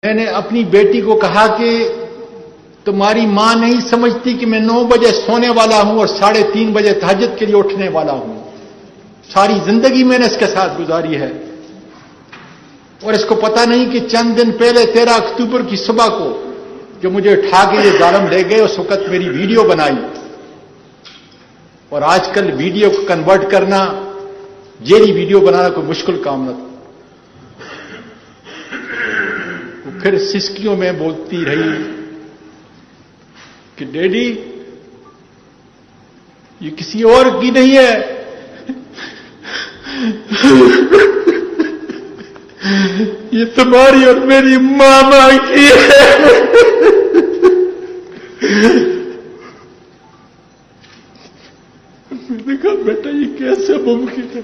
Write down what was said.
میں نے اپنی بیٹی کو کہا کہ تمہاری ماں نہیں سمجھتی کہ میں 9 بجے سونے والا ہوں اور 3:30 بجے تہجد کے لیے اٹھنے والا ہوں. ساری زندگی میں نے اس کے ساتھ گزاری ہے اور اس کو پتہ نہیں کہ چند دن پہلے 13 اکتوبر کی صبح کو جو مجھے اٹھا کے یہ ظالم لے گئے اس وقت میری ویڈیو بنائی. اور آج کل ویڈیو کو کنورٹ کرنا، جیلی ویڈیو بنانا کوئی مشکل کام نہ تھا. پھر سسکیوں میں بولتی رہی کہ ڈیڈی یہ کسی اور کی نہیں ہے، یہ تمہاری اور میری ماما کی ہے. میں نے کہا بیٹا یہ کیسے ممکن ہے؟